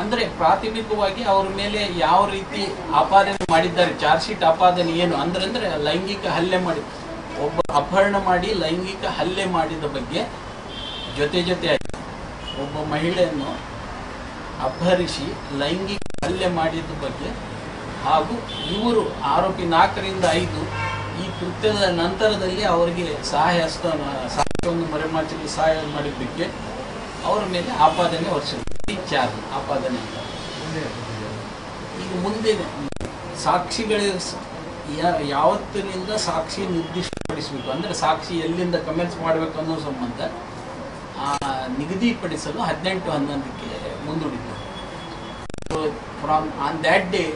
ಅಂದ್ರೆ ಪ್ರಾಥಮಿಕವಾಗಿ ಅವ್ರ ಮೇಲೆ ಯಾವ ರೀತಿ ಆಪಾದನೆ ಮಾಡಿದ್ದಾರೆ, ಚಾರ್ಜ್ ಶೀಟ್ ಆಪಾದನೆ ಏನು ಅಂದ್ರೆ ಲೈಂಗಿಕ ಹಲ್ಲೆ ಮಾಡಿ, ಒಬ್ಬ ಅಪಹರಣ ಮಾಡಿ ಲೈಂಗಿಕ ಹಲ್ಲೆ ಮಾಡಿದ ಬಗ್ಗೆ ಜೊತೆಯಾಗಿ ಒಬ್ಬ ಮಹಿಳೆಯನ್ನು ಅಪಹರಿಸಿ ಲೈಂಗಿಕ ಹಲ್ಲೆ ಮಾಡಿದ ಬಗ್ಗೆ, ಹಾಗೂ ಇವರು ಆರೋಪಿ 4 ರಿಂದ 5 ಈ ಕೃತ್ಯದ ನಂತರದಲ್ಲಿ ಅವರಿಗೆ ಸಾಕ್ಷ್ಯವನ್ನು ಮರೆಮಾಚಲು ಸಹಾಯ ಮಾಡಿದ್ದಕ್ಕೆ ಅವರ ಮೇಲೆ ಆಪಾದನೆ ಹೊರಿಸಿದ್ರು. ಚಾರ್ಜ್ ಆಪಾದನೆ ಅಂತ. ಈಗ ಮುಂದೆ ಸಾಕ್ಷಿಗಳ ಯಾವತ್ತಿನಿಂದ ಸಾಕ್ಷಿ ನಿರ್ದಿಷ್ಟಪಡಿಸಬೇಕು ಅಂದ್ರೆ ಸಾಕ್ಷಿ ಎಲ್ಲಿಂದ ಕಮೆಂಟ್ಸ್ ಮಾಡಬೇಕು ಅನ್ನೋ ಸಂಬಂಧ ನಿಗದಿಪಡಿಸಲು 18/11ಕ್ಕೆ ಮುಂದೂಡಿದ್ದು. So from on that day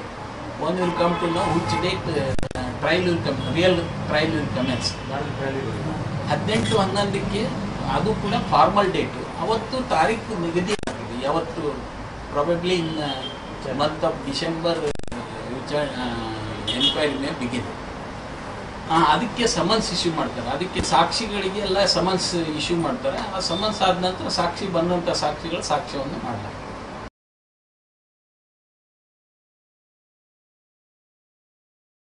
one will come to know which date trial will come, real trial will commence. 18/11ಕ್ಕೆ ಅದು ಕೂಡ ಫಾರ್ಮಲ್ ಡೇಟ್. ಅವತ್ತು ತಾರೀಕು ನಿಗದಿ ಆಗಿದೆ. ಯಾವತ್ತು probably in month of December enquiry May begin. ಅದಕ್ಕೆ ಸಮನ್ಸ್ ಇಶ್ಯೂ ಮಾಡ್ತಾರೆ. ಅದಕ್ಕೆ ಸಾಕ್ಷಿಗಳಿಗೆ ಎಲ್ಲ ಸಮನ್ಸ್ ಇಶ್ಯೂ ಮಾಡ್ತಾರೆ. ಆ ಸಮನ್ಸ್ ಆದ ನಂತರ ಸಾಕ್ಷಿ ಬಂದಂಥ ಸಾಕ್ಷಿಗಳು ಸಾಕ್ಷ್ಯವನ್ನು ಮಾಡಲಾಗ್ತದೆ.